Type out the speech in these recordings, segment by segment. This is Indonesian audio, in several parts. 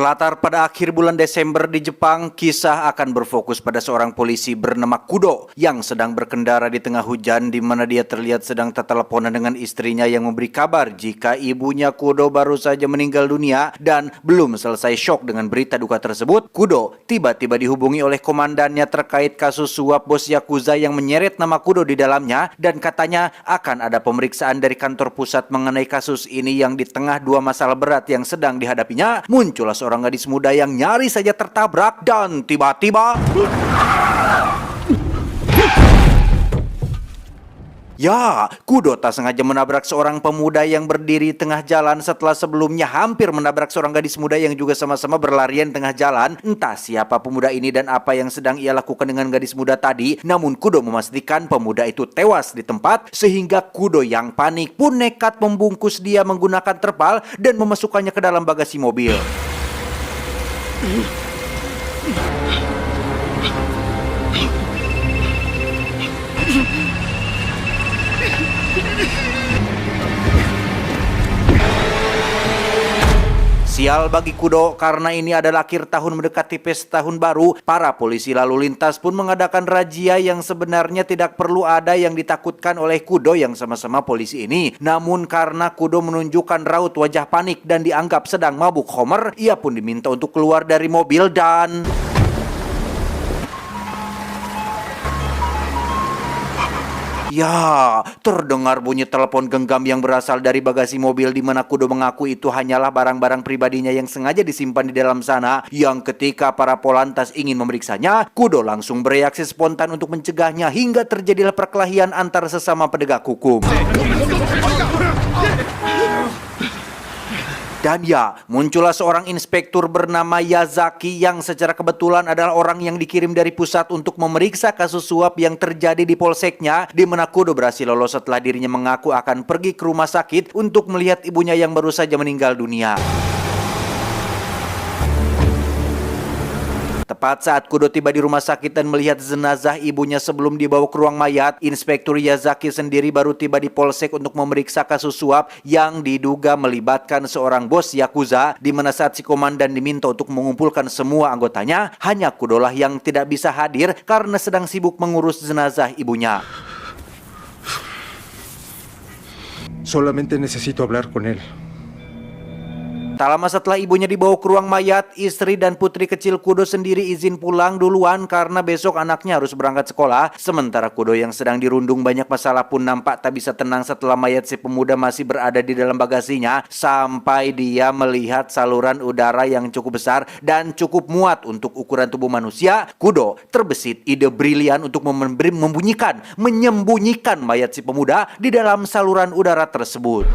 Berlatar pada akhir bulan Desember di Jepang, kisah akan berfokus pada seorang polisi bernama Kudo yang sedang berkendara di tengah hujan di mana dia terlihat sedang terteleponan dengan istrinya yang memberi kabar jika ibunya Kudo baru saja meninggal dunia. Dan belum selesai syok dengan berita duka tersebut, Kudo tiba-tiba dihubungi oleh komandannya terkait kasus suap bos Yakuza yang menyeret nama Kudo di dalamnya, dan katanya akan ada pemeriksaan dari kantor pusat mengenai kasus ini. Yang di tengah dua masalah berat yang sedang dihadapinya, muncul seorang gadis muda yang nyaris saja tertabrak dan tiba-tiba Kudo tak sengaja menabrak seorang pemuda yang berdiri di tengah jalan setelah sebelumnya hampir menabrak seorang gadis muda yang juga sama-sama berlarian di tengah jalan. Entah siapa pemuda ini dan apa yang sedang ia lakukan dengan gadis muda tadi, namun Kudo memastikan pemuda itu tewas di tempat, sehingga Kudo yang panik pun nekat membungkus dia menggunakan terpal dan memasukkannya ke dalam bagasi mobil. Sial bagi Kudo, karena ini adalah akhir tahun mendekati pesta tahun baru. Para polisi lalu lintas pun mengadakan razia yang sebenarnya tidak perlu ada yang ditakutkan oleh Kudo yang sama-sama polisi ini. Namun karena Kudo menunjukkan raut wajah panik dan dianggap sedang mabuk Homer, ia pun diminta untuk keluar dari mobil dan terdengar bunyi telepon genggam yang berasal dari bagasi mobil, di mana Kudo mengaku itu hanyalah barang-barang pribadinya yang sengaja disimpan di dalam sana. Yang ketika para polantas ingin memeriksanya, Kudo langsung bereaksi spontan untuk mencegahnya hingga terjadilah perkelahian antara sesama penegak hukum. Dan muncullah seorang inspektur bernama Yazaki yang secara kebetulan adalah orang yang dikirim dari pusat untuk memeriksa kasus suap yang terjadi di polseknya, di mana Kudo berhasil lolos setelah dirinya mengaku akan pergi ke rumah sakit untuk melihat ibunya yang baru saja meninggal dunia. Tepat saat Kudo tiba di rumah sakit dan melihat jenazah ibunya sebelum dibawa ke ruang mayat, Inspektur Yazaki sendiri baru tiba di polsek untuk memeriksa kasus suap yang diduga melibatkan seorang bos Yakuza, di mana saat si komandan diminta untuk mengumpulkan semua anggotanya, hanya Kudolah yang tidak bisa hadir karena sedang sibuk mengurus jenazah ibunya. Solamente necesito hablar con él. Tak lama setelah ibunya dibawa ke ruang mayat, istri dan putri kecil Kudo sendiri izin pulang duluan karena besok anaknya harus berangkat sekolah. Sementara Kudo yang sedang dirundung banyak masalah pun nampak tak bisa tenang setelah mayat si pemuda masih berada di dalam bagasinya, sampai dia melihat saluran udara yang cukup besar dan cukup muat untuk ukuran tubuh manusia. Kudo terbesit ide brilian untuk menyembunyikan mayat si pemuda di dalam saluran udara tersebut.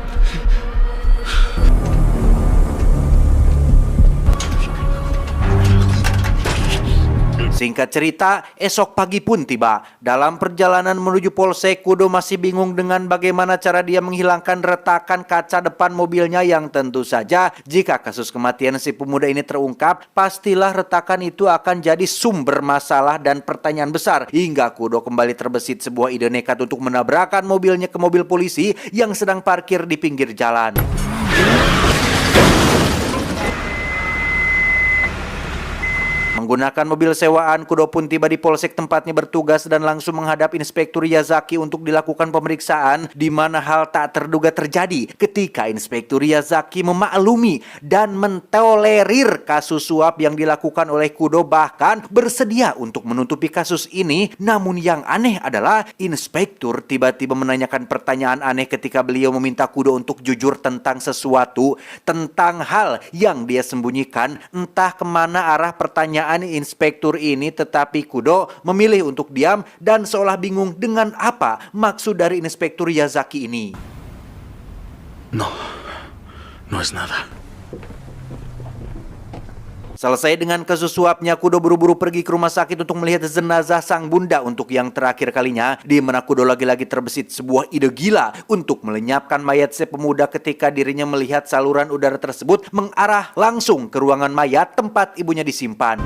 Singkat cerita, esok pagi pun tiba. Dalam perjalanan menuju polsek, Kudo masih bingung dengan bagaimana cara dia menghilangkan retakan kaca depan mobilnya, yang tentu saja jika kasus kematian si pemuda ini terungkap, pastilah retakan itu akan jadi sumber masalah dan pertanyaan besar. Hingga Kudo kembali terbesit sebuah ide nekat untuk menabrakan mobilnya ke mobil polisi yang sedang parkir di pinggir jalan. Menggunakan mobil sewaan, Kudo pun tiba di polsek tempatnya bertugas dan langsung menghadap Inspektur Yazaki untuk dilakukan pemeriksaan, di mana hal tak terduga terjadi ketika Inspektur Yazaki memaklumi dan mentolerir kasus suap yang dilakukan oleh Kudo, bahkan bersedia untuk menutupi kasus ini. Namun yang aneh adalah Inspektur tiba-tiba menanyakan pertanyaan aneh ketika beliau meminta Kudo untuk jujur tentang sesuatu, tentang hal yang dia sembunyikan. Entah kemana arah pertanyaan Inspektur ini, tetapi Kudo memilih untuk diam dan seolah bingung dengan apa maksud dari Inspektur Yazaki ini. No es nada. Selesai dengan kasus suapnya, Kudo buru-buru pergi ke rumah sakit untuk melihat jenazah sang bunda untuk yang terakhir kalinya, di mana Kudo lagi-lagi terbesit sebuah ide gila untuk melenyapkan mayat si pemuda ketika dirinya melihat saluran udara tersebut mengarah langsung ke ruangan mayat tempat ibunya disimpan.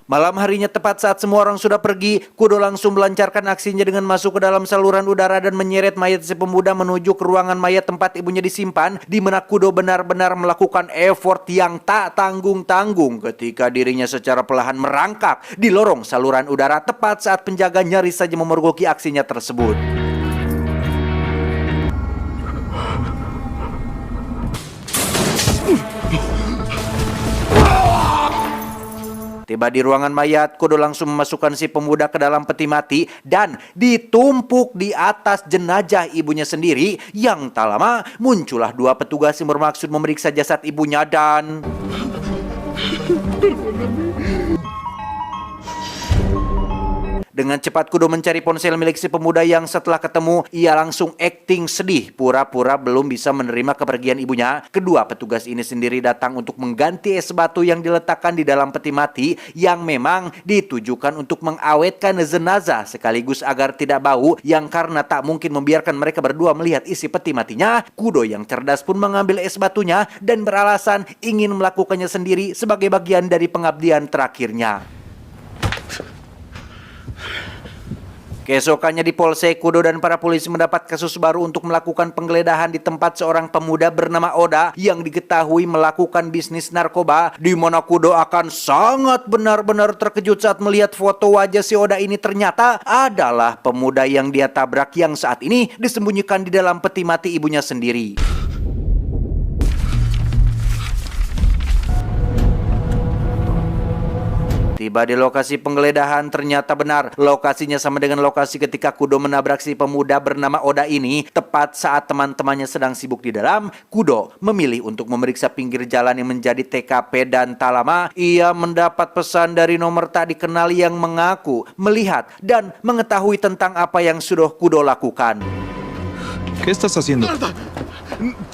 Malam harinya tepat saat semua orang sudah pergi, Kudo langsung melancarkan aksinya dengan masuk ke dalam saluran udara dan menyeret mayat si pemuda menuju ke ruangan mayat tempat ibunya disimpan, di mana Kudo benar-benar melakukan effort yang tak tanggung-tanggung ketika dirinya secara perlahan merangkak di lorong saluran udara tepat saat penjaga nyaris saja memergoki aksinya tersebut. Tiba di ruangan mayat, Kudo langsung memasukkan si pemuda ke dalam peti mati dan ditumpuk di atas jenazah ibunya sendiri. Yang tak lama muncullah dua petugas yang bermaksud memeriksa jasad ibunya dan... Dengan cepat Kudo mencari ponsel milik si pemuda yang setelah ketemu, ia langsung akting sedih, pura-pura belum bisa menerima kepergian ibunya. Kedua petugas ini sendiri datang untuk mengganti es batu yang diletakkan di dalam peti mati yang memang ditujukan untuk mengawetkan jenazah sekaligus agar tidak bau, yang karena tak mungkin membiarkan mereka berdua melihat isi peti matinya. Kudo yang cerdas pun mengambil es batunya dan beralasan ingin melakukannya sendiri sebagai bagian dari pengabdian terakhirnya. Keesokannya di Polsek, Kudo dan para polisi mendapat kasus baru untuk melakukan penggeledahan di tempat seorang pemuda bernama Oda yang diketahui melakukan bisnis narkoba, di mana Kudo akan sangat benar-benar terkejut saat melihat foto wajah si Oda ini ternyata adalah pemuda yang dia tabrak yang saat ini disembunyikan di dalam peti mati ibunya sendiri. Tiba di lokasi penggeledahan, ternyata benar lokasinya sama dengan lokasi ketika Kudo menabrak si pemuda bernama Oda ini. Tepat saat teman-temannya sedang sibuk di dalam, Kudo memilih untuk memeriksa pinggir jalan yang menjadi TKP dan tak lama ia mendapat pesan dari nomor tak dikenal yang mengaku melihat dan mengetahui tentang apa yang sudah Kudo lakukan. ¿Qué estás haciendo?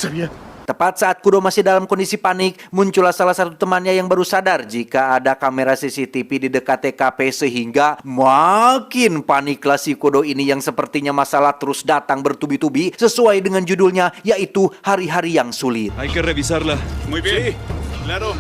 Sabía. Tepat saat Kudo masih dalam kondisi panik, muncullah salah satu temannya yang baru sadar jika ada kamera CCTV di dekat TKP sehingga makin paniklah si Kudo ini yang sepertinya masalah terus datang bertubi-tubi sesuai dengan judulnya, yaitu hari-hari yang sulit. Hay que revisarla. Muy bien. Claro.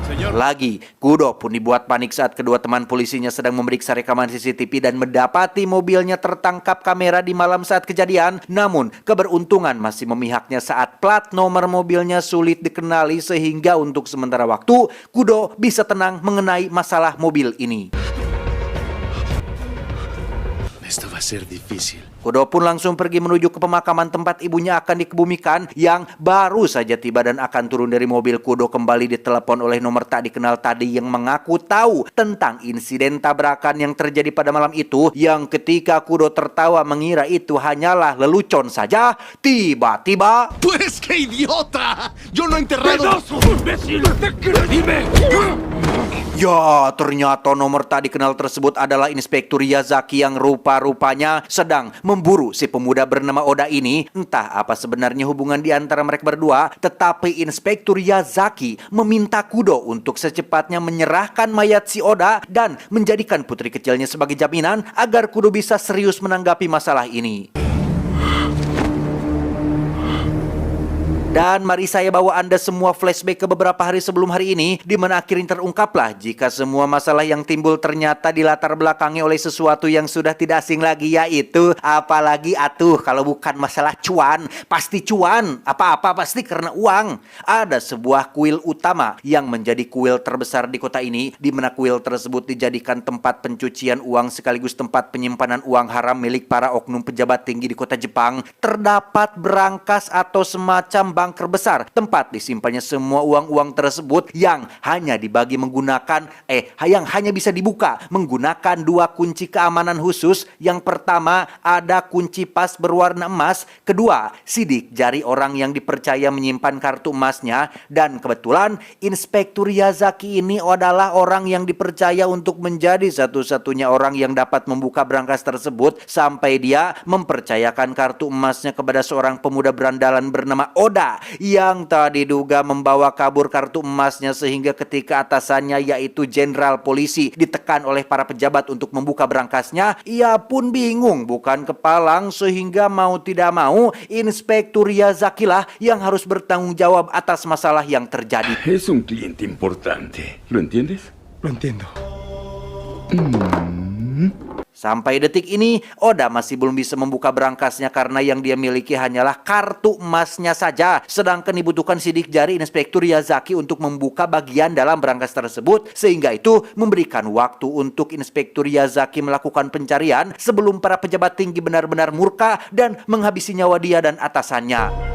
Señor. Lagi, Kudo pun dibuat panik saat kedua teman polisinya sedang memeriksa rekaman CCTV dan mendapati mobilnya tertangkap kamera di malam saat kejadian. Namun, keberuntungan masih memihaknya saat plat nomor mobilnya sulit dikenali sehingga untuk sementara waktu, Kudo bisa tenang mengenai masalah mobil ini. Esto va a ser difícil. Kudo pun langsung pergi menuju ke pemakaman tempat ibunya akan dikebumikan yang baru saja tiba dan akan turun dari mobil. Kudo kembali ditelepon oleh nomor tak dikenal tadi yang mengaku tahu tentang insiden tabrakan yang terjadi pada malam itu, yang ketika Kudo tertawa mengira itu hanyalah lelucon saja, tiba-tiba... Pues qué idiota. Yo no he enterrado. ¡Imbécil! ¡Dime! Ya, ternyata nomor tak dikenal tersebut adalah Inspektur Yazaki yang rupa-rupanya sedang memburu si pemuda bernama Oda ini. Entah apa sebenarnya hubungan di antara mereka berdua, tetapi Inspektur Yazaki meminta Kudo untuk secepatnya menyerahkan mayat si Oda dan menjadikan putri kecilnya sebagai jaminan agar Kudo bisa serius menanggapi masalah ini. Dan mari saya bawa Anda semua flashback ke beberapa hari sebelum hari ini, di mana akhirnya terungkaplah jika semua masalah yang timbul ternyata dilatar belakangi oleh sesuatu yang sudah tidak asing lagi, yaitu apalagi atuh kalau bukan masalah cuan. Pasti cuan, apa-apa pasti karena uang. Ada sebuah kuil utama yang menjadi kuil terbesar di kota ini, di mana kuil tersebut dijadikan tempat pencucian uang sekaligus tempat penyimpanan uang haram milik para oknum pejabat tinggi di kota Jepang. Terdapat berangkas atau semacam bunker besar tempat disimpannya semua uang-uang tersebut yang hanya dibagi menggunakan yang hanya bisa dibuka menggunakan dua kunci keamanan khusus. Yang pertama ada kunci pas berwarna emas, kedua sidik jari orang yang dipercaya menyimpan kartu emasnya, dan kebetulan Inspektur Yazaki ini adalah orang yang dipercaya untuk menjadi satu-satunya orang yang dapat membuka berangkas tersebut sampai dia mempercayakan kartu emasnya kepada seorang pemuda berandalan bernama Oda yang tak diduga membawa kabur kartu emasnya, sehingga ketika atasannya yaitu jenderal polisi ditekan oleh para pejabat untuk membuka berangkasnya, ia pun bingung bukan kepalang, sehingga mau tidak mau Inspektur Yazaki lah yang harus bertanggung jawab atas masalah yang terjadi. Es un cliente importante, ¿lo entiendes? Lo entiendo. Sampai detik ini, Oda masih belum bisa membuka berangkasnya karena yang dia miliki hanyalah kartu emasnya saja. Sedangkan dibutuhkan sidik jari Inspektur Yazaki untuk membuka bagian dalam berangkas tersebut. Sehingga itu memberikan waktu untuk Inspektur Yazaki melakukan pencarian sebelum para pejabat tinggi benar-benar murka dan menghabisi nyawa dia dan atasannya.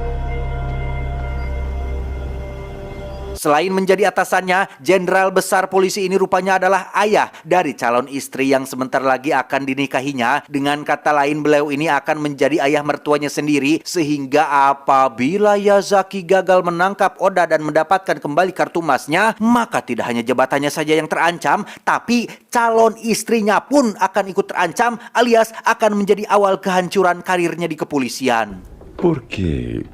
Selain menjadi atasannya, Jenderal Besar Polisi ini rupanya adalah ayah dari calon istri yang sebentar lagi akan dinikahinya. Dengan kata lain, beliau ini akan menjadi ayah mertuanya sendiri. Sehingga apabila Yazaki gagal menangkap Oda dan mendapatkan kembali kartu emasnya, maka tidak hanya jabatannya saja yang terancam, tapi calon istrinya pun akan ikut terancam, alias akan menjadi awal kehancuran karirnya di kepolisian. Porque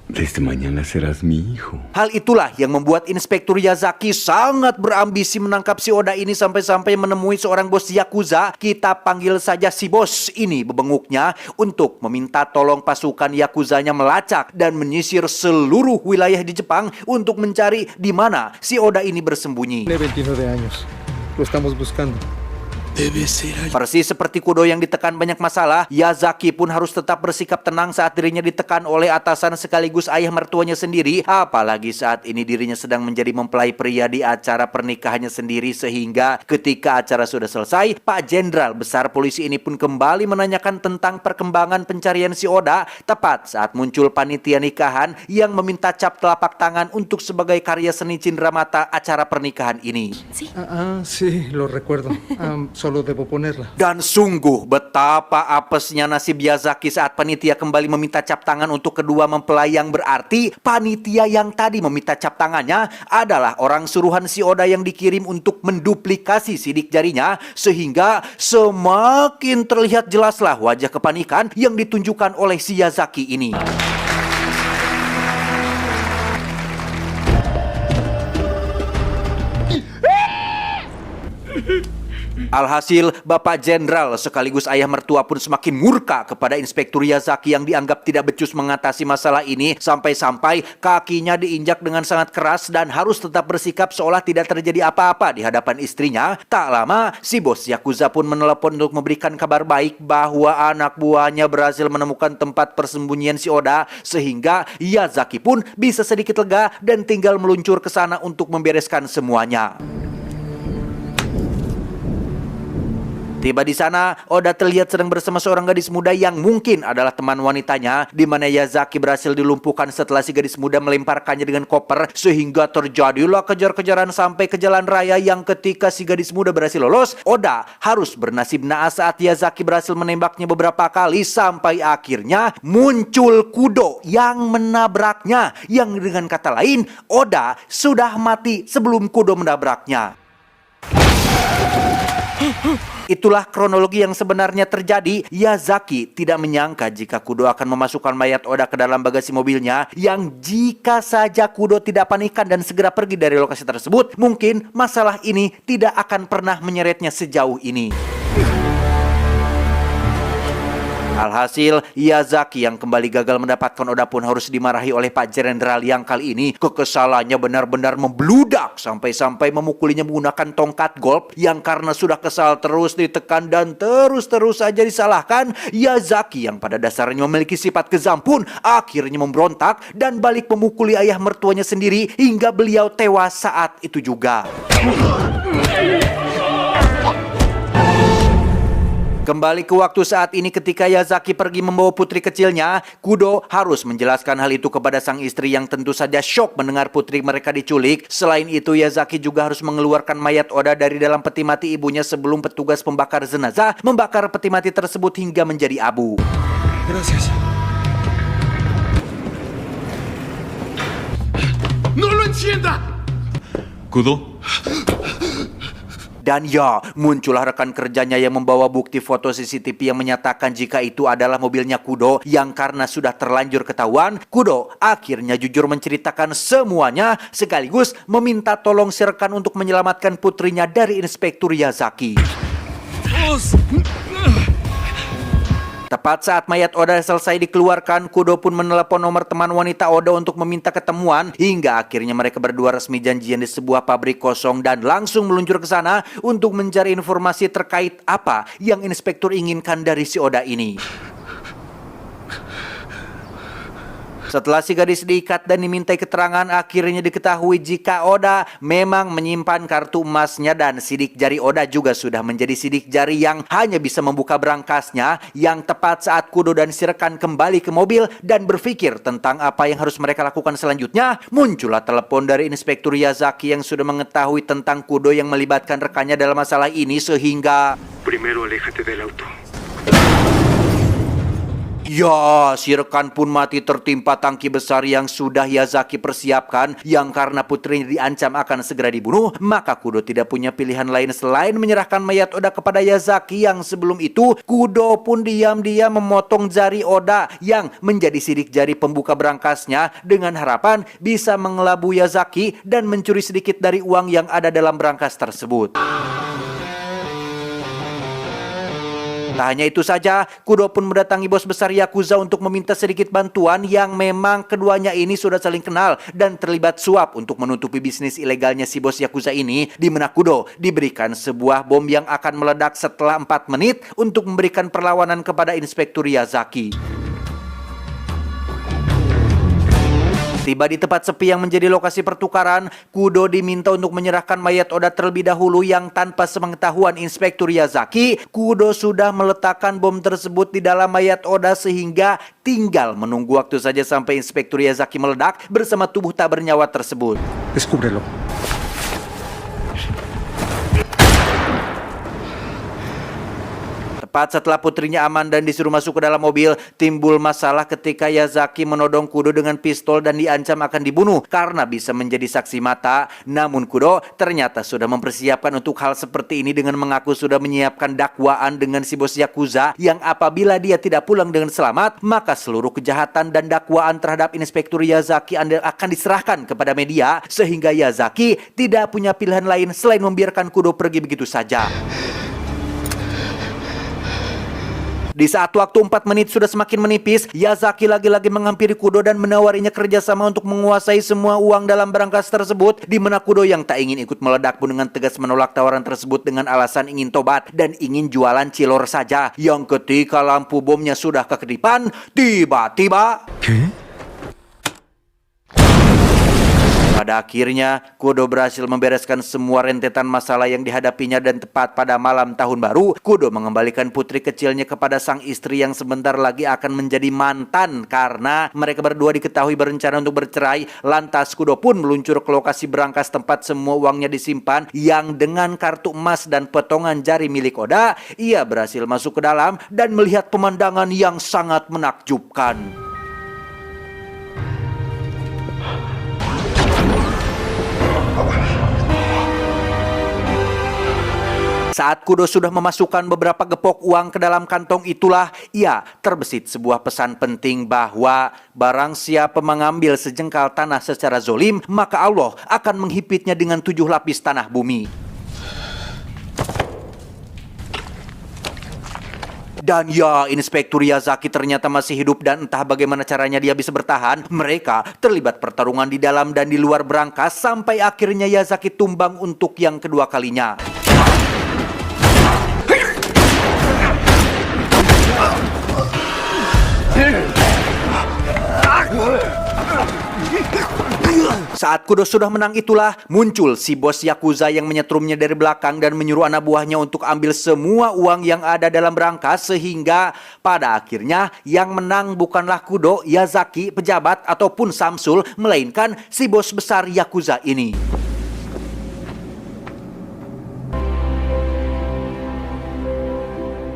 desde mañana serás mi hijo. Hal itulah yang membuat Inspektur Yazaki sangat berambisi menangkap si Oda ini sampai-sampai menemui seorang bos Yakuza. Kita panggil saja si bos ini bebenguknya untuk meminta tolong pasukan Yakuzanya melacak dan menyisir seluruh wilayah di Jepang untuk mencari di mana si Oda ini bersembunyi. Tiene 29 años. Lo estamos buscando. Debe ser allá. Persis seperti Kudo yang ditekan banyak masalah, Yazaki pun harus tetap bersikap tenang saat dirinya ditekan oleh atasan sekaligus ayah mertuanya sendiri. Apalagi saat ini dirinya sedang menjadi mempelai pria di acara pernikahannya sendiri. Sehingga ketika acara sudah selesai, Pak Jenderal Besar Polisi ini pun kembali menanyakan tentang perkembangan pencarian si Oda. Tepat saat muncul panitia nikahan yang meminta cap telapak tangan untuk sebagai karya seni cindramata acara pernikahan ini. Sí, lo recuerdo. Solo debo ponerla. Dan sungguh betapa apesnya nasib Yazaki saat panitia kembali meminta cap tangan untuk kedua mempelai yang berarti panitia yang tadi meminta cap tangannya adalah orang suruhan si Oda yang dikirim untuk menduplikasi sidik jarinya, sehingga semakin terlihat jelaslah wajah kepanikan yang ditunjukkan oleh si Yazaki ini. Alhasil, Bapak Jenderal sekaligus ayah mertua pun semakin murka kepada Inspektur Yazaki yang dianggap tidak becus mengatasi masalah ini, sampai-sampai kakinya diinjak dengan sangat keras dan harus tetap bersikap seolah tidak terjadi apa-apa di hadapan istrinya. Tak lama, si bos Yakuza pun menelepon untuk memberikan kabar baik bahwa anak buahnya berhasil menemukan tempat persembunyian si Oda, sehingga Yazaki pun bisa sedikit lega dan tinggal meluncur ke sana untuk membereskan semuanya. Tiba di sana, Oda terlihat sedang bersama seorang gadis muda yang mungkin adalah teman wanitanya, di mana Yazaki berhasil dilumpuhkan setelah si gadis muda melemparkannya dengan koper, sehingga terjadilah kejar-kejaran sampai ke jalan raya yang ketika si gadis muda berhasil lolos, Oda harus bernasib naas saat Yazaki berhasil menembaknya beberapa kali sampai akhirnya muncul Kudo yang menabraknya, yang dengan kata lain, Oda sudah mati sebelum Kudo menabraknya. Itulah kronologi yang sebenarnya terjadi. Yazaki tidak menyangka jika Kudo akan memasukkan mayat Oda ke dalam bagasi mobilnya, yang jika saja Kudo tidak panikan dan segera pergi dari lokasi tersebut, mungkin masalah ini tidak akan pernah menyeretnya sejauh ini. Alhasil, Yazaki yang kembali gagal mendapatkan Oda pun harus dimarahi oleh Pak Jenderal yang kali ini kekesalannya benar-benar membludak sampai-sampai memukulinya menggunakan tongkat golf, yang karena sudah kesal terus ditekan dan terus saja disalahkan. Yazaki yang pada dasarnya memiliki sifat kejam pun akhirnya memberontak dan balik memukuli ayah mertuanya sendiri hingga beliau tewas saat itu juga. Kembali ke waktu saat ini ketika Yazaki pergi membawa putri kecilnya, Kudo harus menjelaskan hal itu kepada sang istri yang tentu saja syok mendengar putri mereka diculik. Selain itu, Yazaki juga harus mengeluarkan mayat Oda dari dalam peti mati ibunya sebelum petugas pembakar jenazah membakar peti mati tersebut hingga menjadi abu. Gracias. ¡No lo encienda! Kudo. Dan ya, muncullah rekan kerjanya yang membawa bukti foto CCTV yang menyatakan jika itu adalah mobilnya Kudo, yang karena sudah terlanjur ketahuan, Kudo akhirnya jujur menceritakan semuanya sekaligus meminta tolong si rekan untuk menyelamatkan putrinya dari Inspektur Yazaki. Tepat saat mayat Oda selesai dikeluarkan, Kudo pun menelepon nomor teman wanita Oda untuk meminta ketemuan, hingga akhirnya mereka berdua resmi janjian di sebuah pabrik kosong dan langsung meluncur ke sana untuk mencari informasi terkait apa yang inspektur inginkan dari si Oda ini. Setelah si gadis diikat dan dimintai keterangan, akhirnya diketahui jika Oda memang menyimpan kartu emasnya dan sidik jari Oda juga sudah menjadi sidik jari yang hanya bisa membuka berangkasnya. Yang tepat saat Kudo dan si rekan kembali ke mobil dan berpikir tentang apa yang harus mereka lakukan selanjutnya, muncullah telepon dari Inspektur Yazaki yang sudah mengetahui tentang Kudo yang melibatkan rekannya dalam masalah ini sehingga... Primero aléjate del auto. Ya, si rekan pun mati tertimpa tangki besar yang sudah Yazaki persiapkan, yang karena putrinya diancam akan segera dibunuh, maka Kudo tidak punya pilihan lain selain menyerahkan mayat Oda kepada Yazaki. Yang sebelum itu, Kudo pun diam-diam memotong jari Oda yang menjadi sidik jari pembuka berangkasnya dengan harapan bisa mengelabui Yazaki dan mencuri sedikit dari uang yang ada dalam berangkas tersebut. Tak hanya itu saja, Kudo pun mendatangi bos besar Yakuza untuk meminta sedikit bantuan yang memang keduanya ini sudah saling kenal dan terlibat suap untuk menutupi bisnis ilegalnya si bos Yakuza ini, di mana Kudo diberikan sebuah bom yang akan meledak setelah 4 menit untuk memberikan perlawanan kepada Inspektur Yazaki. Tiba di tempat sepi yang menjadi lokasi pertukaran, Kudo diminta untuk menyerahkan mayat Oda terlebih dahulu yang tanpa sepengetahuan Inspektur Yazaki, Kudo sudah meletakkan bom tersebut di dalam mayat Oda sehingga tinggal menunggu waktu saja sampai Inspektur Yazaki meledak bersama tubuh tak bernyawa tersebut. Descúbrelo. Tepat setelah putrinya aman dan disuruh masuk ke dalam mobil, timbul masalah ketika Yazaki menodong Kudo dengan pistol dan diancam akan dibunuh karena bisa menjadi saksi mata. Namun Kudo ternyata sudah mempersiapkan untuk hal seperti ini dengan mengaku sudah menyiapkan dakwaan dengan si bos Yakuza yang apabila dia tidak pulang dengan selamat, maka seluruh kejahatan dan dakwaan terhadap Inspektur Yazaki akan diserahkan kepada media, sehingga Yazaki tidak punya pilihan lain selain membiarkan Kudo pergi begitu saja. Di saat waktu 4 menit sudah semakin menipis, Yazaki lagi-lagi menghampiri Kudo dan menawarinya kerjasama untuk menguasai semua uang dalam berangkas tersebut, di mana Kudo yang tak ingin ikut meledak pun dengan tegas menolak tawaran tersebut dengan alasan ingin tobat dan ingin jualan cilor saja. Yang ketika lampu bomnya sudah kekedipan, tiba-tiba... Pada akhirnya, Kudo berhasil membereskan semua rentetan masalah yang dihadapinya dan tepat pada malam tahun baru, Kudo mengembalikan putri kecilnya kepada sang istri yang sebentar lagi akan menjadi mantan karena mereka berdua diketahui berencana untuk bercerai. Lantas Kudo pun meluncur ke lokasi berangkas tempat semua uangnya disimpan, yang dengan kartu emas dan potongan jari milik Oda, ia berhasil masuk ke dalam dan melihat pemandangan yang sangat menakjubkan. Saat Kudo sudah memasukkan beberapa gepok uang ke dalam kantong itulah, ia terbesit sebuah pesan penting bahwa barang siapa mengambil sejengkal tanah secara zolim, maka Allah akan menghipitnya dengan 7 lapis tanah bumi. Dan ya, Inspektur Yazaki ternyata masih hidup dan entah bagaimana caranya dia bisa bertahan. Mereka terlibat pertarungan di dalam dan di luar berangkas sampai akhirnya Yazaki tumbang untuk yang kedua kalinya. Saat Kudo sudah menang itulah muncul si bos Yakuza yang menyetrumnya dari belakang dan menyuruh anak buahnya untuk ambil semua uang yang ada dalam berangkas, sehingga pada akhirnya yang menang bukanlah Kudo, Yazaki, pejabat ataupun Samsul, melainkan si bos besar Yakuza ini.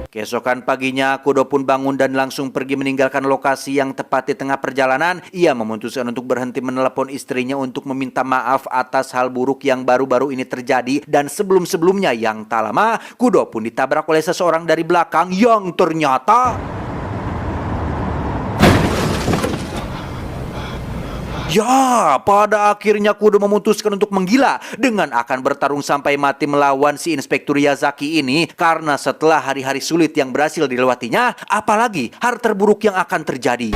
Keesokan paginya, Kudo pun bangun dan langsung pergi meninggalkan lokasi yang tepat di tengah perjalanan. Ia memutuskan untuk berhenti menelepon istrinya untuk meminta maaf atas hal buruk yang baru-baru ini terjadi. Dan sebelum-sebelumnya yang tak lama, Kudo pun ditabrak oleh seseorang dari belakang yang ternyata... Ya, pada akhirnya Kudo memutuskan untuk menggila dengan akan bertarung sampai mati melawan si Inspektur Yazaki ini, karena setelah hari-hari sulit yang berhasil dilewatinya, apalagi hal terburuk yang akan terjadi.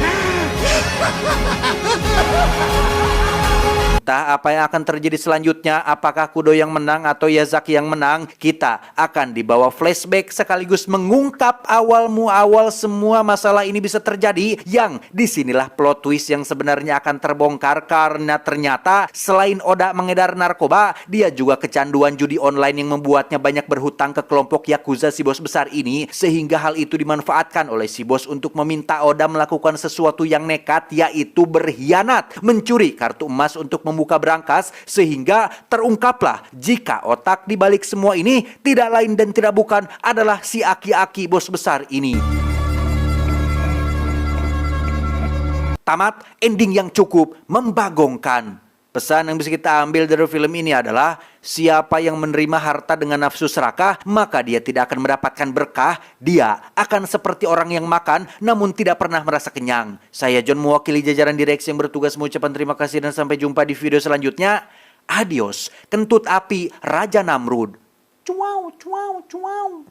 Entah apa yang akan terjadi selanjutnya, apakah Kudo yang menang atau Yazaki yang menang, kita akan dibawa flashback sekaligus mengungkap awal semua masalah ini bisa terjadi, yang disinilah plot twist yang sebenarnya akan terbongkar, karena ternyata selain Oda mengedar narkoba, dia juga kecanduan judi online yang membuatnya banyak berhutang ke kelompok Yakuza si bos besar ini, sehingga hal itu dimanfaatkan oleh si bos untuk meminta Oda melakukan sesuatu yang nekat, yaitu berkhianat, mencuri kartu emas untuk membuka brankas, sehingga terungkaplah jika otak di balik semua ini tidak lain dan tidak bukan adalah si aki-aki bos besar ini. Tamat, ending yang cukup membagongkan. Pesan yang bisa kita ambil dari film ini adalah siapa yang menerima harta dengan nafsu serakah, maka dia tidak akan mendapatkan berkah. Dia akan seperti orang yang makan namun tidak pernah merasa kenyang. Saya John, mewakili jajaran direksi yang bertugas, mengucapkan terima kasih dan sampai jumpa di video selanjutnya. Adios, kentut api Raja Namrud. Cuau, cuau, cuau.